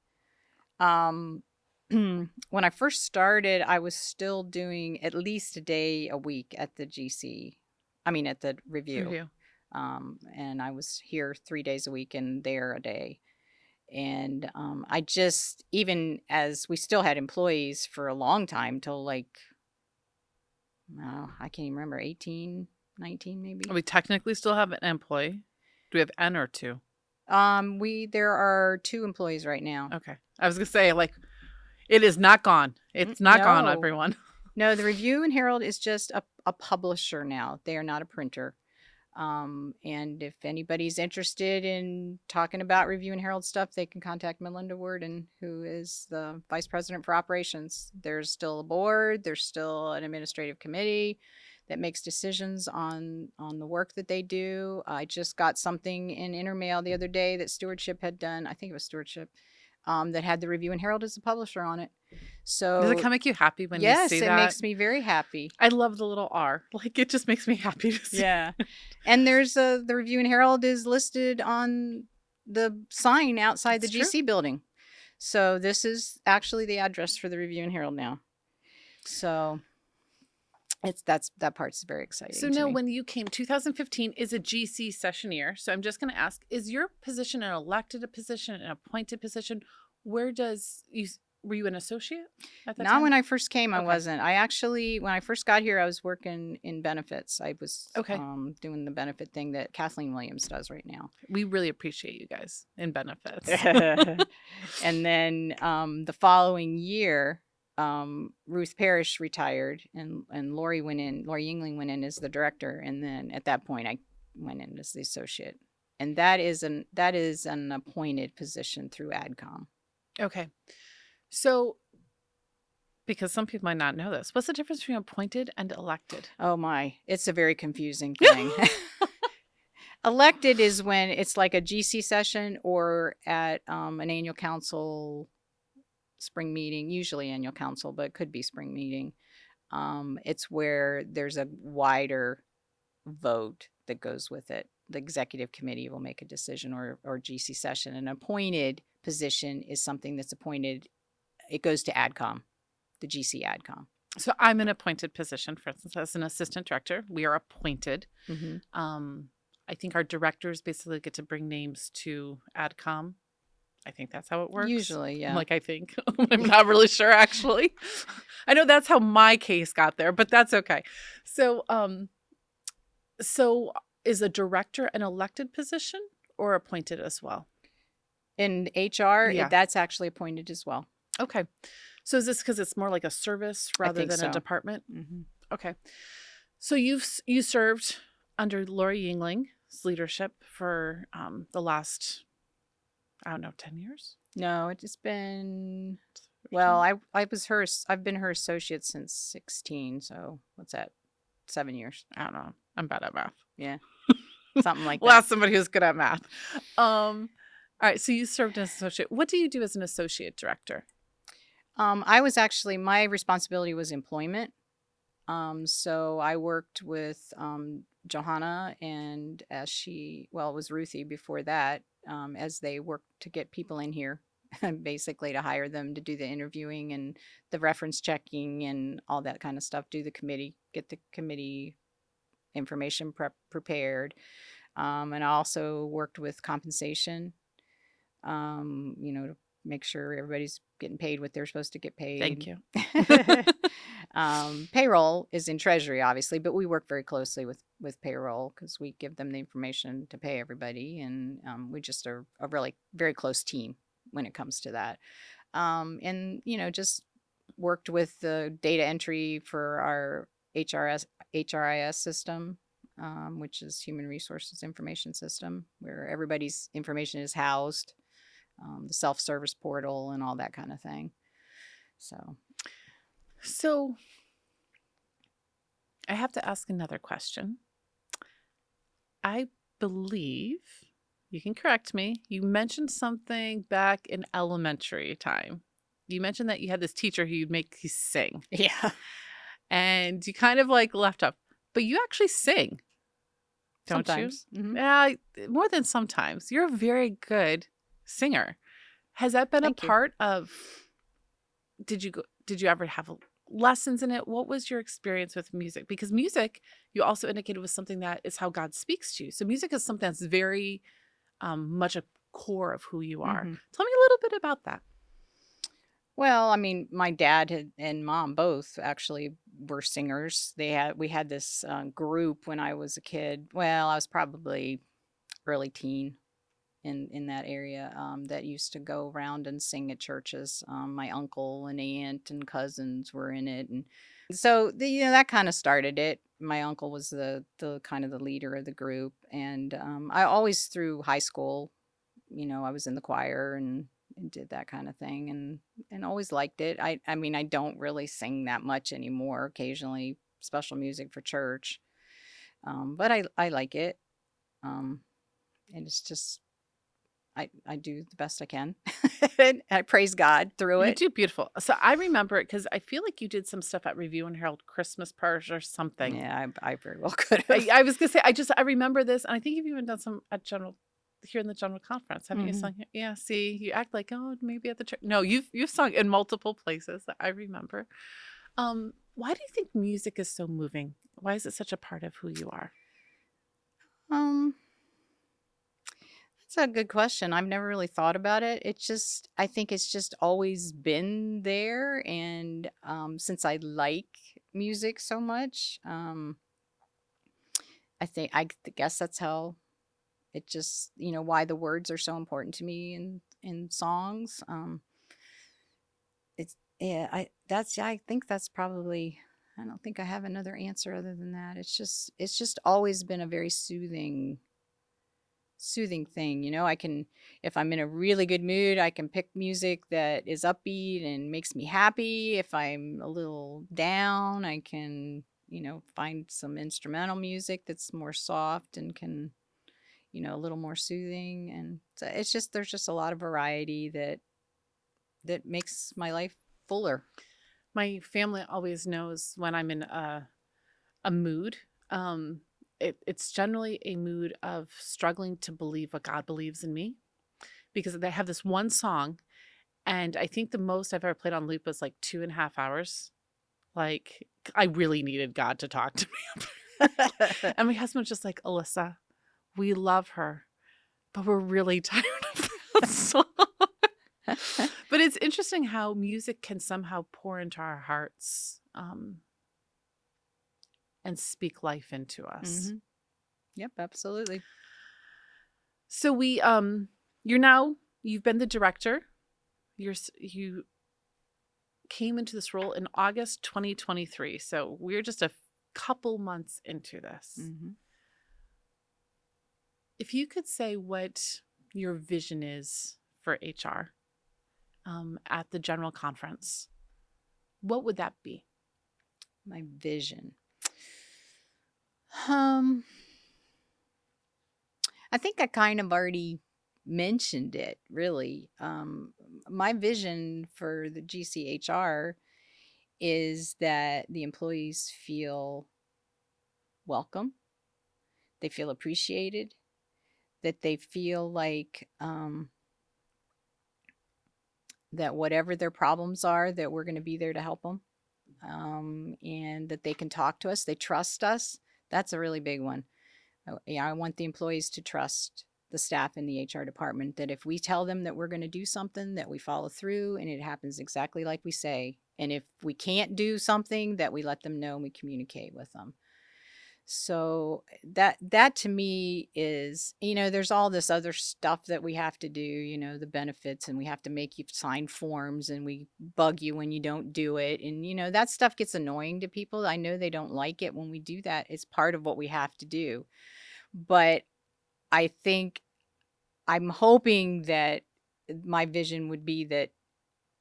Um, when I first started, I was still doing at least a day a week at the GC. I mean, at the review. Review. And I was here 3 days a week and there a day. And I just, even as we still had employees for a long time till like, I can't even remember, 18, 19 maybe. We technically still have an employee. Do we have N or two? There are 2 employees right now. Okay. I was going to say, like, it is not gone. It's not gone, No, everyone. no, the Review and Herald is just a publisher now. They are not a printer. And if anybody's interested in talking about Review and Herald stuff, they can contact Melinda Worden, who is the vice president for operations. There's still a board. There's still an administrative committee that makes decisions on the work that they do. I just got something in Intermail the other day that Stewardship had done. I think it was Stewardship, that had the Review and Herald as a publisher on it. Does it So kind of make you happy when you yes, see it that? makes me very happy. I love the little R. Like, it just makes me happy to see. Yeah. And there's the Review and Herald is listed on the sign outside the That's GC building. So this is actually the address for the Review and Herald now. So that part's very exciting. So to now me. when you came, 2015 is a GC session year. So I'm just going to ask, is your position an elected position, an appointed position? Were you an associate at that Not time? when I first came, I Okay. wasn't. I actually, when I first got here, I was working in benefits. I was Okay. doing the benefit thing that Kathleen Williams does right now. We really appreciate you guys in benefits. And then the following year, Ruth Parrish retired, and Lori Yingling went in as the director, and then at that point I went in as the associate, and that is an appointed position through AdCom. Okay. So, because some people might not know this, what's the difference between appointed and elected? Oh my, it's a very confusing thing. Elected is when it's like a GC session or at an annual council spring meeting, usually annual council, but it could be spring meeting. It's where there's a wider vote that goes with it. The executive committee will make a decision, or GC session. An appointed position is something that's appointed. It goes to AdCom, the GC AdCom. So I'm an appointed position, for instance, as an assistant director. We are appointed. Mm-hmm. I think our directors basically get to bring names to AdCom. I think that's how it works. Usually, yeah. I think. I'm not really sure, actually. I know that's how my case got there, but that's okay. So, so is a director an elected position or appointed as well? In HR, Yeah. that's actually appointed as well. Okay. So is this because it's more like a service rather think than so. a department? Mm-hmm. Okay. So you served under Lori Yingling's leadership for the last, I don't know, 10 years? No, it's been, well, I've been her associate since 16. So what's that? 7 years. I don't know. I'm bad at math. Yeah. Something like We'll that. ask somebody who's good at math. All right. So you served as associate. What do you do as an associate director? My responsibility was employment. So I worked with Johanna, and it was Ruthie before that, as they worked to get people in here, basically to hire them to do the interviewing and the reference checking and all that kind of stuff, get the committee information prepared. And I also worked with compensation, to make sure everybody's getting paid what they're supposed to get paid. Thank you. Payroll is in Treasury, obviously, but we work very closely with payroll because we give them the information to pay everybody, and we just are a really very close team when it comes to that. And just worked with the data entry for our HRIS system, which is Human Resources Information System, where everybody's information is housed, the self-service portal and all that kind of thing. So I have to ask another question. I believe, you can correct me, you mentioned something back in elementary time. you mentioned that you had this teacher who you'd make you sing, Yeah. and you kind of, like, left off, but you actually sing, don't you? Sometimes. Mhm. Yeah, more than sometimes. You're a very good singer. Has that been a Thank you. part of did you ever have lessons in it? What was your experience with music? Because music, you also indicated, was something that is how God speaks to you. So music is something that's very much a core of who you are. Mhm. Tell me a little bit about that. Well, I mean, my dad and mom both actually were singers. We had this group when I was a kid. Well, I was probably early teen in that area that used to go around and sing at churches. My uncle and aunt and cousins were in it, and so that kind of started it. My uncle was the kind of the leader of the group, and I always through high school, I was in the choir and did that kind of thing, and always liked it. I mean, I don't really sing that much anymore. Occasionally, special music for church, but I like it. Um, and it's just I do the best I can. And I praise God through You it. do beautiful. So I remember it because I feel like you did some stuff at Review and Herald Christmas Purge or something. Yeah, I very well could I, have. I was gonna say I remember this, and I think you've even done some at general here in the general conference. Haven't you Mhm. sung here? Yeah. See, you act like, oh, maybe at the church. No, you've sung in multiple places. I remember. Why do you think music is so moving? Why is it such a part of who you are? Um, that's a good question. I've never really thought about it. I think it's just always been there, and since I like music so much, I guess that's how it just why the words are so important to me in songs. It's yeah, I think that's probably I don't think I have another answer other than that. It's just always been a very soothing thing. I can if I'm in a really good mood, I can pick music that is upbeat and makes me happy. If I'm a little down, I can, find some instrumental music that's more soft and can, a little more soothing, and so it's just there's just a lot of variety that makes my life fuller. My family always knows when I'm in a mood. Um, it's generally a mood of struggling to believe what God believes in me because they have this one song, and I think the most I've ever played on loop was like 2.5 hours. Like, I really needed God to talk to me. And my husband's just like, Alyssa, we love her, but we're really tired of that song. But it's interesting how music can somehow pour into our hearts and speak life into us. Mhm. Yep, absolutely. So you've been the director. You came into this role in August 2023. So we're just a couple months into this. Mhm. If you could say what your vision is for HR at the general conference, what would that be? My vision. Um, I think I kind of already mentioned it, really. My vision for the GCHR is that the employees feel welcome, they feel appreciated, that they feel like that whatever their problems are, that we're going to be there to help them, and that they can talk to us. They trust us. That's a really big one. Yeah, I want the employees to trust the staff in the HR department that if we tell them that we're going to do something, that we follow through and it happens exactly like we say. And if we can't do something, that we let them know and we communicate with them. So that to me is, there's all this other stuff that we have to do, the benefits, and we have to make you sign forms and we bug you when you don't do it. And, that stuff gets annoying to people. I know they don't like it when we do that. It's part of what we have to do. But I think I'm hoping that my vision would be that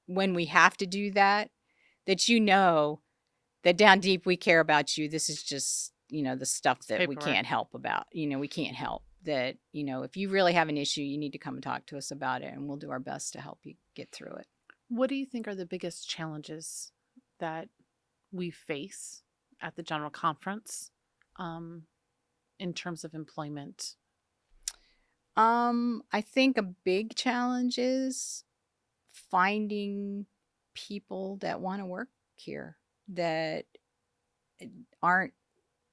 when we have to do that, that that down deep we care about you. This is just, the stuff It's that we paperwork. can't help about. We can't help that, if you really have an issue, you need to come and talk to us about it and we'll do our best to help you get through it. What do you think are the biggest challenges that we face at the general conference um, in terms of employment? I think a big challenge is finding people that want to work here that aren't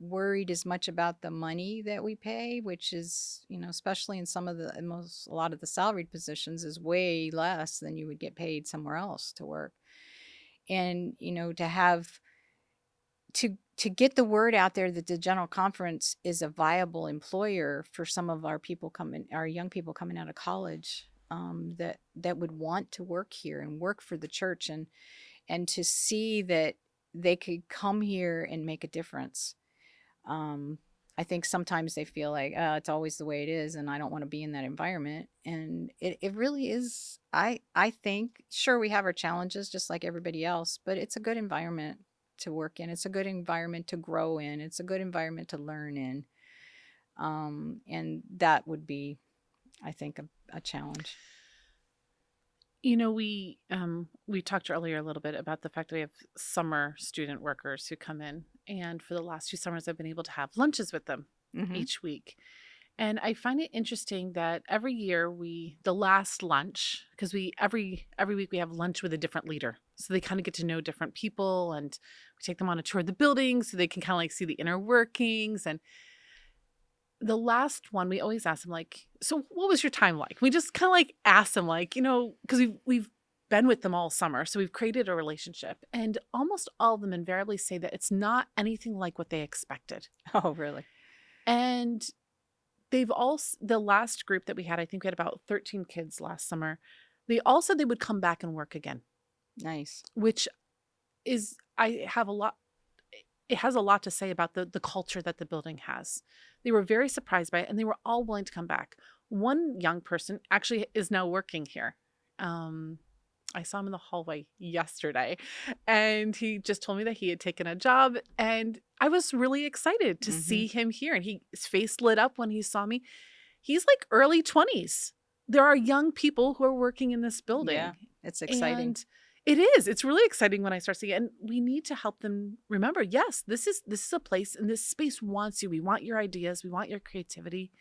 worried as much about the money that we pay, which is, especially in some of the a lot of the salaried positions is way less than you would get paid somewhere else to work. And, to get the word out there that the general conference is a viable employer for some of our young people coming out of college, that would want to work here and work for the church, and to see that they could come here and make a difference. um, I think sometimes they feel like, it's always the way it is, and I don't want to be in that environment. And it really is. I think, sure, we have our challenges just like everybody else, but it's a good environment to work in. It's a good environment to grow in. It's a good environment to learn in. And that would be, I think, a challenge. We talked earlier a little bit about the fact that we have summer student workers who come in, and for the last 2 summers, I've been able to have lunches with them Hmm. each week. And I find it interesting that every year the last lunch, because every week we have lunch with a different leader. So they kind of get to know different people, and we take them on a tour of the building so they can kind of like see the inner workings. And the last one, we always ask them like, so what was your time like? We just kind of like ask them like, because we've been with them all summer. So we've created a relationship. And almost all of them invariably say that it's not anything like what they expected. Oh, really? And the last group that we had, I think we had about 13 kids last summer. They all said they would come back and work again, Nice. which is, I have a lot, it has a lot to say about the culture that the building has. They were very surprised by it, and they were all willing to come back. One young person actually is now working here. Um, I saw him in the hallway yesterday, and he just told me that he had taken a job, and I was really excited to Hmm. see him here. And his face lit up when he saw me. He's like early 20s. There are young people who are working in this Yeah, building. it's exciting. And it is. It's really exciting when I start seeing it. And we need to help them remember, yes, this is a place, and this space wants you. We want your ideas. We want your creativity.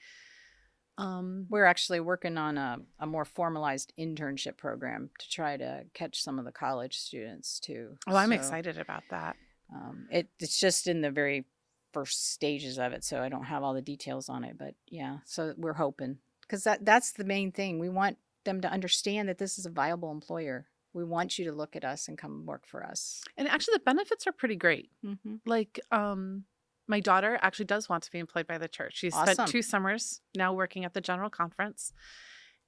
We're actually working on a more formalized internship program to try to catch some of the college students too. Oh, I'm So excited about that. it's just in the very first stages of it, so I don't have all the details on it. But yeah, so we're hoping, because that's the main thing. We want them to understand that this is a viable employer. We want you to look at us and come work for us. And actually the benefits are pretty great. Hmm. Like, my daughter actually does want to be employed by the church. She's spent Awesome. 2 summers now working at the general conference,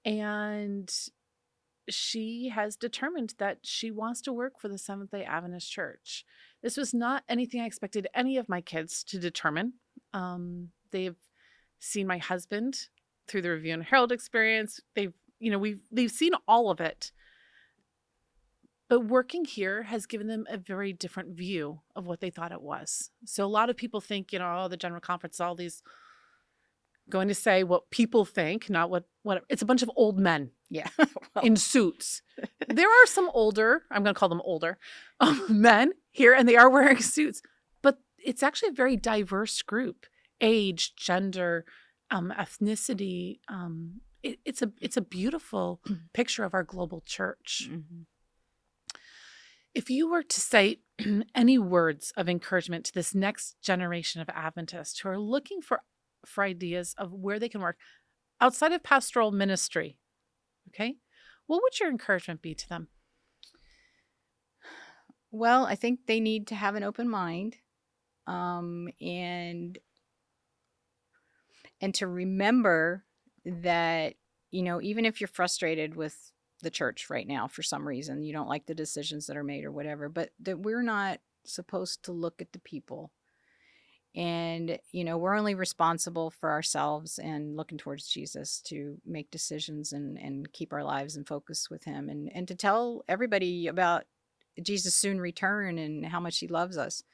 and she has determined that she wants to work for the Seventh-day Adventist Church. This was not anything I expected any of my kids to determine. They've seen my husband through the Review and Herald experience. They've seen all of it. But working here has given them a very different view of what they thought it was. So a lot of people think, oh, the general conference, all these going to say what people think, not what it's a bunch of old men Yeah. Well, in suits. There are some older, I'm going to call them older, men here, and they are wearing suits. But it's actually a very diverse group: age, gender, ethnicity. It's a beautiful picture of our global church. mhm. If you were to say any words of encouragement to this next generation of Adventists who are looking for ideas of where they can work outside of pastoral ministry, okay, what would your encouragement be to them? Well, I think they need to have an open mind, and to remember that, even if you're frustrated with the church right now for some reason, you don't like the decisions that are made or whatever, but that we're not supposed to look at the people. And, we're only responsible for ourselves and looking towards Jesus to make decisions and keep our lives in focus with him, and to tell everybody about Jesus' soon return and how much he loves us.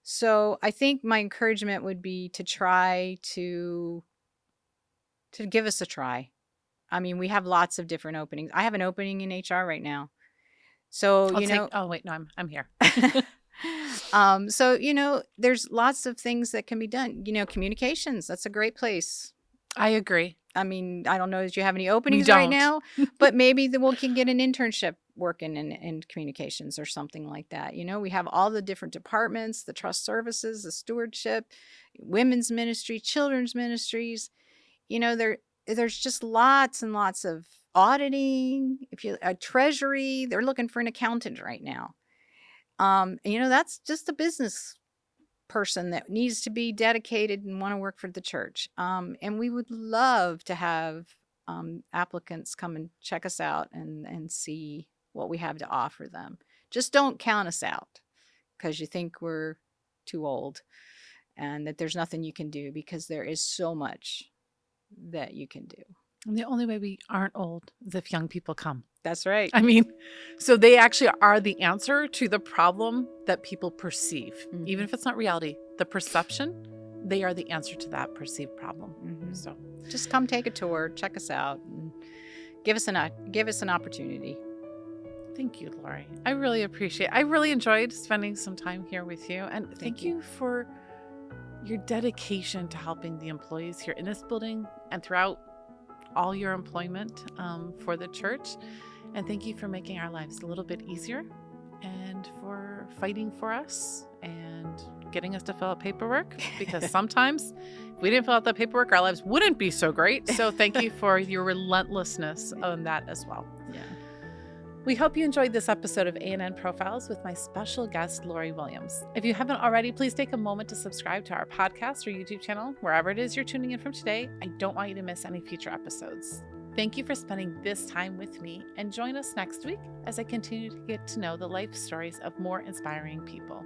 So I think my encouragement would be to try to give us a try. I mean, we have lots of different openings. I have an opening in HR right now. So, I'll take oh, wait, no, I'm here. so, there's lots of things that can be done. Communications, that's a great place. I agree. I mean, I don't know if you have any We openings right don't. now, but maybe we can get an internship working in communications or something like that. We have all the different departments, the trust services, the stewardship, women's ministry, children's ministries. There's just lots and lots of auditing. If you a treasury, they're looking for an accountant right now. That's just a business person that needs to be dedicated and want to work for the church. And we would love to have applicants come and check us out and see what we have to offer them. Just don't count us out because you think we're too old and that there's nothing you can do, because there is so much that you can do. And the only way we aren't old is if young people come. That's right. I mean, so they actually are the answer to the problem that people perceive. Mhm. Even if it's not reality, the perception, they are the answer to that perceived problem. Mhm. So Just come take a tour, check us out, and give us an opportunity. thank you, Lori. I really enjoyed spending some time here with you. And thank you for your dedication to helping the employees here in this building and throughout all your employment for the church. And thank you for making our lives a little bit easier and for fighting for us and getting us to fill out paperwork, because sometimes if we didn't fill out that paperwork, our lives wouldn't be so great. So thank you for your relentlessness on that as well. Yeah. We hope you enjoyed this episode of A&N Profiles with my special guest, Lori Williams. If you haven't already, please take a moment to subscribe to our podcast or YouTube channel, wherever it is you're tuning in from today. I don't want you to miss any future episodes. Thank you for spending this time with me, and join us next week as I continue to get to know the life stories of more inspiring people.